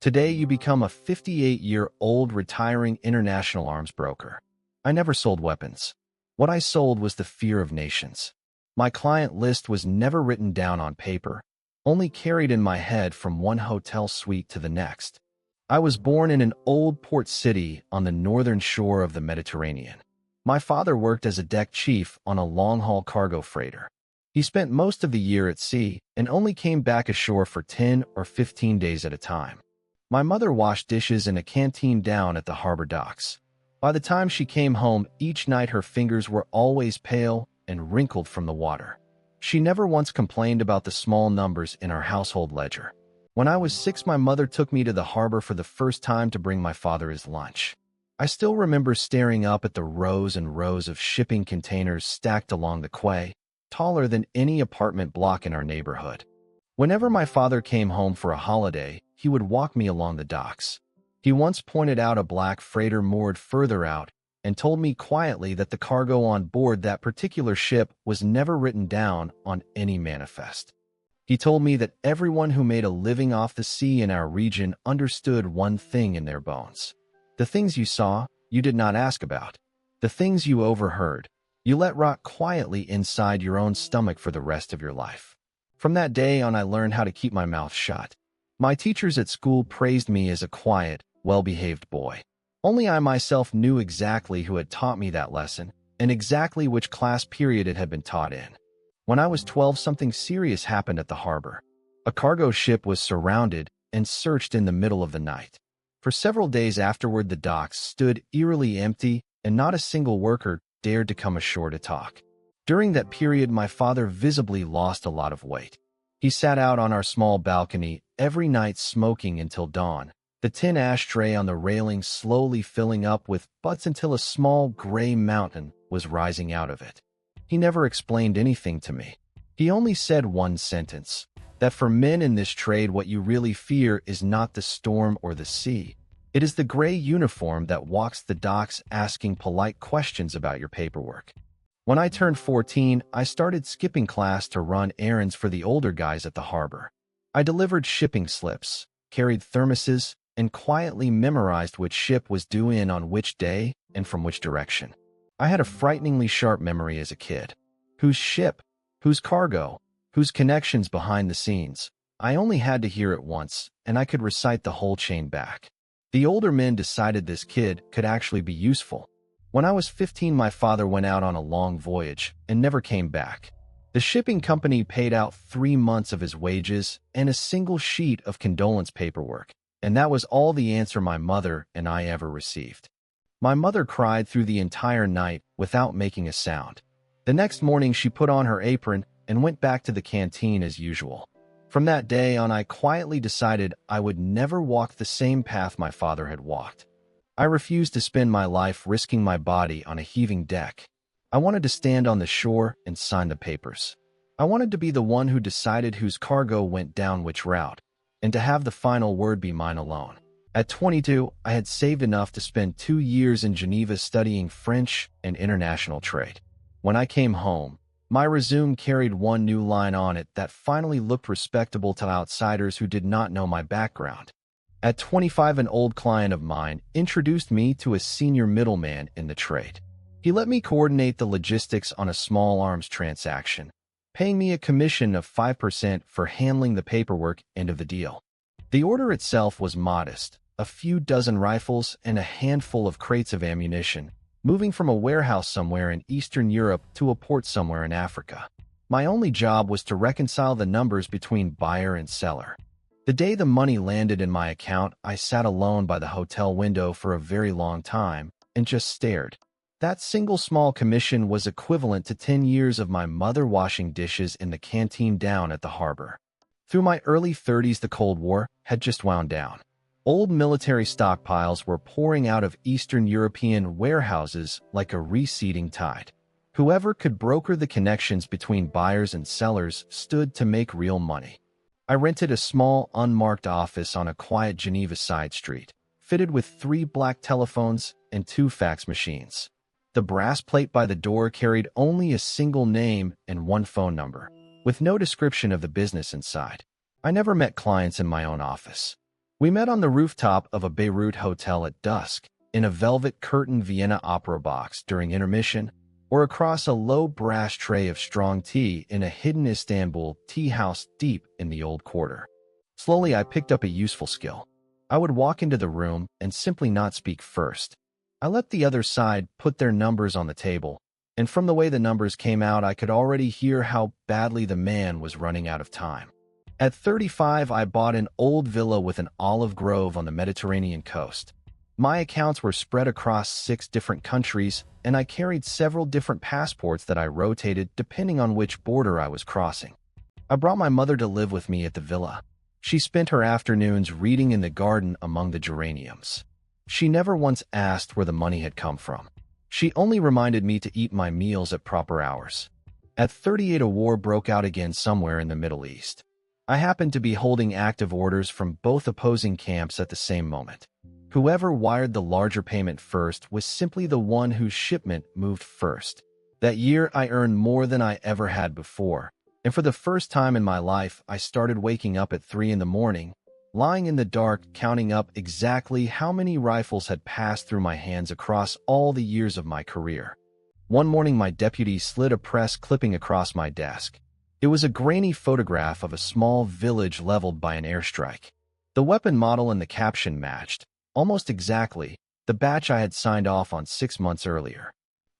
Today, you become a 58-year-old retiring international arms broker. I never sold weapons. What I sold was the fear of nations. My client list was never written down on paper, only carried in my head from one hotel suite to the next. I was born in an old port city on the northern shore of the Mediterranean. My father worked as a deck chief on a long-haul cargo freighter. He spent most of the year at sea and only came back ashore for 10 or 15 days at a time. My mother washed dishes in a canteen down at the harbor docks. By the time she came home each night, her fingers were always pale and wrinkled from the water. She never once complained about the small numbers in our household ledger. When I was 6, my mother took me to the harbor for the first time to bring my father his lunch. I still remember staring up at the rows and rows of shipping containers stacked along the quay, taller than any apartment block in our neighborhood. Whenever my father came home for a holiday, he would walk me along the docks. He once pointed out a black freighter moored further out and told me quietly that the cargo on board that particular ship was never written down on any manifest. He told me that everyone who made a living off the sea in our region understood one thing in their bones. The things you saw, you did not ask about. The things you overheard, you let rot quietly inside your own stomach for the rest of your life. From that day on, I learned how to keep my mouth shut. My teachers at school praised me as a quiet, well-behaved boy. Only I myself knew exactly who had taught me that lesson and exactly which class period it had been taught in. When I was 12, something serious happened at the harbor. A cargo ship was surrounded and searched in the middle of the night. For several days afterward, the docks stood eerily empty and not a single worker dared to come ashore to talk. During that period, my father visibly lost a lot of weight. He sat out on our small balcony every night smoking until dawn, the tin ashtray on the railing slowly filling up with butts until a small gray mountain was rising out of it. He never explained anything to me. He only said one sentence, that for men in this trade, what you really fear is not the storm or the sea. It is the gray uniform that walks the docks asking polite questions about your paperwork. When I turned 14, I started skipping class to run errands for the older guys at the harbor. I delivered shipping slips, carried thermoses, and quietly memorized which ship was due in on which day and from which direction. I had a frighteningly sharp memory as a kid. Whose ship? Whose cargo? Whose connections behind the scenes? I only had to hear it once, and I could recite the whole chain back. The older men decided this kid could actually be useful. When I was 15, my father went out on a long voyage and never came back. The shipping company paid out 3 months of his wages and a single sheet of condolence paperwork, and that was all the answer my mother and I ever received. My mother cried through the entire night without making a sound. The next morning, she put on her apron and went back to the canteen as usual. From that day on, I quietly decided I would never walk the same path my father had walked. I refused to spend my life risking my body on a heaving deck. I wanted to stand on the shore and sign the papers. I wanted to be the one who decided whose cargo went down which route, and to have the final word be mine alone. At 22, I had saved enough to spend 2 years in Geneva studying French and international trade. When I came home, my resume carried one new line on it that finally looked respectable to outsiders who did not know my background. At 25, an old client of mine introduced me to a senior middleman in the trade. He let me coordinate the logistics on a small arms transaction, paying me a commission of 5% for handling the paperwork end of the deal. The order itself was modest, a few dozen rifles and a handful of crates of ammunition, moving from a warehouse somewhere in Eastern Europe to a port somewhere in Africa. My only job was to reconcile the numbers between buyer and seller. The day the money landed in my account, I sat alone by the hotel window for a very long time and just stared. That single small commission was equivalent to 10 years of my mother washing dishes in the canteen down at the harbor. Through my early 30s, the Cold War had just wound down. Old military stockpiles were pouring out of Eastern European warehouses like a receding tide. Whoever could broker the connections between buyers and sellers stood to make real money. I rented a small, unmarked office on a quiet Geneva side street, fitted with 3 black telephones and 2 fax machines. The brass plate by the door carried only a single name and 1 phone number, with no description of the business inside. I never met clients in my own office. We met on the rooftop of a Beirut hotel at dusk, in a velvet-curtained Vienna opera box during intermission, or across a low brass tray of strong tea in a hidden Istanbul tea house deep in the old quarter. Slowly, I picked up a useful skill. I would walk into the room and simply not speak first. I let the other side put their numbers on the table, and from the way the numbers came out, I could already hear how badly the man was running out of time. At 35, I bought an old villa with an olive grove on the Mediterranean coast. My accounts were spread across 6 different countries, and I carried several different passports that I rotated depending on which border I was crossing. I brought my mother to live with me at the villa. She spent her afternoons reading in the garden among the geraniums. She never once asked where the money had come from. She only reminded me to eat my meals at proper hours. At 38, a war broke out again somewhere in the Middle East. I happened to be holding active orders from both opposing camps at the same moment. Whoever wired the larger payment first was simply the one whose shipment moved first. That year, I earned more than I ever had before, and for the first time in my life, I started waking up at 3 in the morning, lying in the dark, counting up exactly how many rifles had passed through my hands across all the years of my career. One morning, my deputy slid a press clipping across my desk. It was a grainy photograph of a small village leveled by an airstrike. The weapon model and the caption matched, almost exactly, the batch I had signed off on 6 months earlier.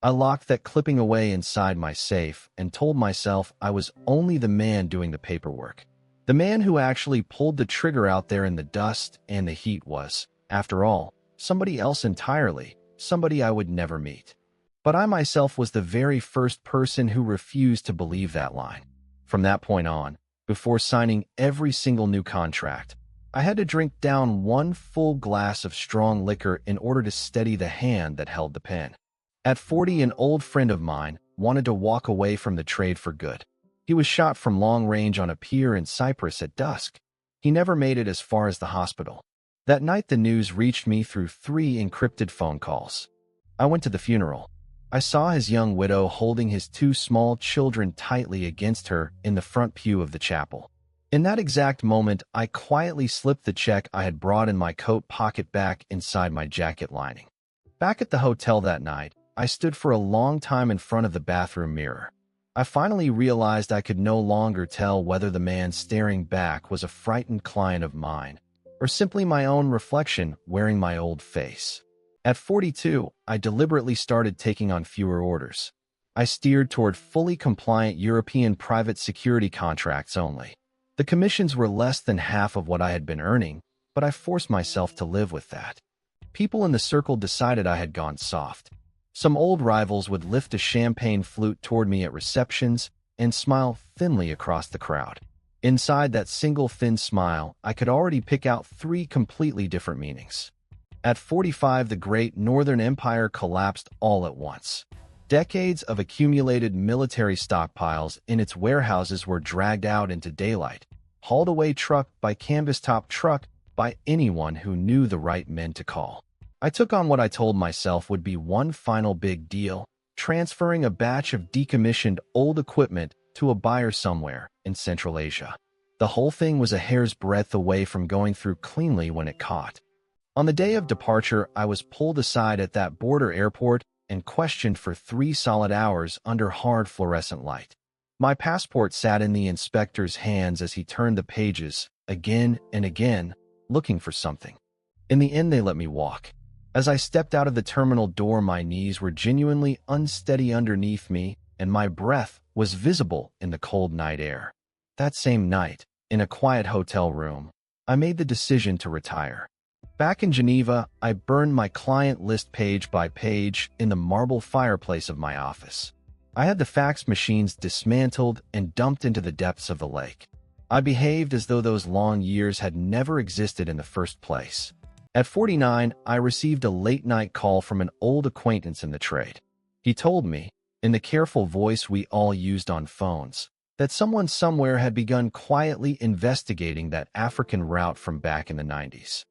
I locked that clipping away inside my safe and told myself I was only the man doing the paperwork. The man who actually pulled the trigger out there in the dust and the heat was, after all, somebody else entirely, somebody I would never meet. But I myself was the very first person who refused to believe that line. From that point on, before signing every single new contract, I had to drink down 1 full glass of strong liquor in order to steady the hand that held the pen. At 40, an old friend of mine wanted to walk away from the trade for good. He was shot from long range on a pier in Cyprus at dusk. He never made it as far as the hospital. That night, the news reached me through 3 encrypted phone calls. I went to the funeral. I saw his young widow holding his 2 small children tightly against her in the front pew of the chapel. In that exact moment, I quietly slipped the check I had brought in my coat pocket back inside my jacket lining. Back at the hotel that night, I stood for a long time in front of the bathroom mirror. I finally realized I could no longer tell whether the man staring back was a frightened client of mine, or simply my own reflection wearing my old face. At 42, I deliberately started taking on fewer orders. I steered toward fully compliant European private security contracts only. The commissions were less than half of what I had been earning, but I forced myself to live with that. People in the circle decided I had gone soft. Some old rivals would lift a champagne flute toward me at receptions and smile thinly across the crowd. Inside that single thin smile, I could already pick out 3 completely different meanings. At 45, the great Northern Empire collapsed all at once. Decades of accumulated military stockpiles in its warehouses were dragged out into daylight, hauled away truck by canvas-top truck by anyone who knew the right men to call. I took on what I told myself would be one final big deal, transferring a batch of decommissioned old equipment to a buyer somewhere in Central Asia. The whole thing was a hair's breadth away from going through cleanly when it caught. On the day of departure, I was pulled aside at that border airport and questioned for 3 solid hours under hard fluorescent light. My passport sat in the inspector's hands as he turned the pages again and again, looking for something. In the end, they let me walk. As I stepped out of the terminal door, my knees were genuinely unsteady underneath me, and my breath was visible in the cold night air. That same night, in a quiet hotel room, I made the decision to retire. Back in Geneva, I burned my client list page by page in the marble fireplace of my office. I had the fax machines dismantled and dumped into the depths of the lake. I behaved as though those long years had never existed in the first place. At 49, I received a late-night call from an old acquaintance in the trade. He told me, in the careful voice we all used on phones, that someone somewhere had begun quietly investigating that African route from back in the 90s.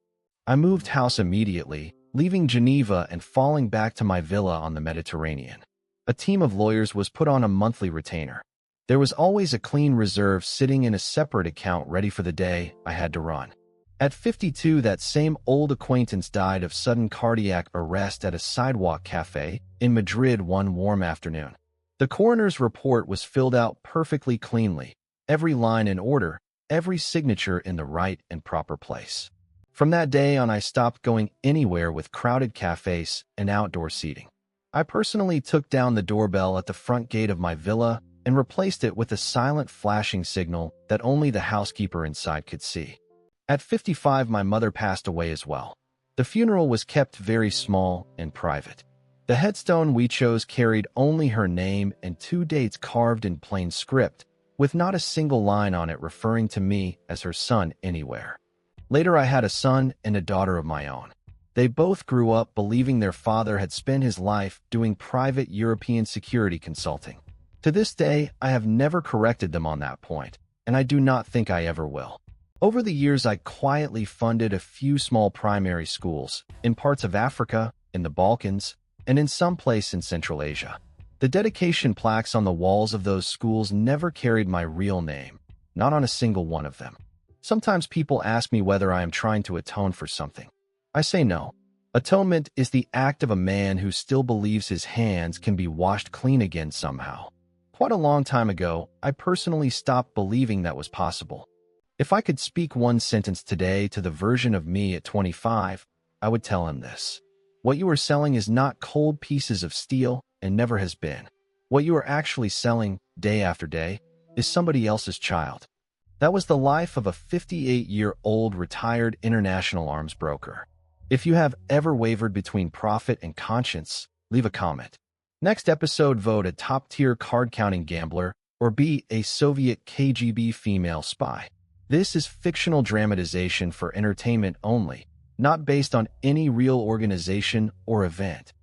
I moved house immediately, leaving Geneva and falling back to my villa on the Mediterranean. A team of lawyers was put on a monthly retainer. There was always a clean reserve sitting in a separate account ready for the day I had to run. At 52, that same old acquaintance died of sudden cardiac arrest at a sidewalk cafe in Madrid one warm afternoon. The coroner's report was filled out perfectly cleanly, every line in order, every signature in the right and proper place. From that day on, I stopped going anywhere with crowded cafes and outdoor seating. I personally took down the doorbell at the front gate of my villa and replaced it with a silent flashing signal that only the housekeeper inside could see. At 55, my mother passed away as well. The funeral was kept very small and private. The headstone we chose carried only her name and 2 dates carved in plain script, with not a single line on it referring to me as her son anywhere. Later, I had a son and a daughter of my own. They both grew up believing their father had spent his life doing private European security consulting. To this day, I have never corrected them on that point, and I do not think I ever will. Over the years, I quietly funded a few small primary schools in parts of Africa, in the Balkans, and in some place in Central Asia. The dedication plaques on the walls of those schools never carried my real name, not on a single one of them. Sometimes people ask me whether I am trying to atone for something. I say no. Atonement is the act of a man who still believes his hands can be washed clean again somehow. Quite a long time ago, I personally stopped believing that was possible. If I could speak one sentence today to the version of me at 25, I would tell him this. What you are selling is not cold pieces of steel and never has been. What you are actually selling, day after day, is somebody else's child. That was the life of a 58-year-old retired international arms broker. If you have ever wavered between profit and conscience, leave a comment. Next episode, vote a top-tier card-counting gambler or be a Soviet KGB female spy. This is fictional dramatization for entertainment only, not based on any real organization or event.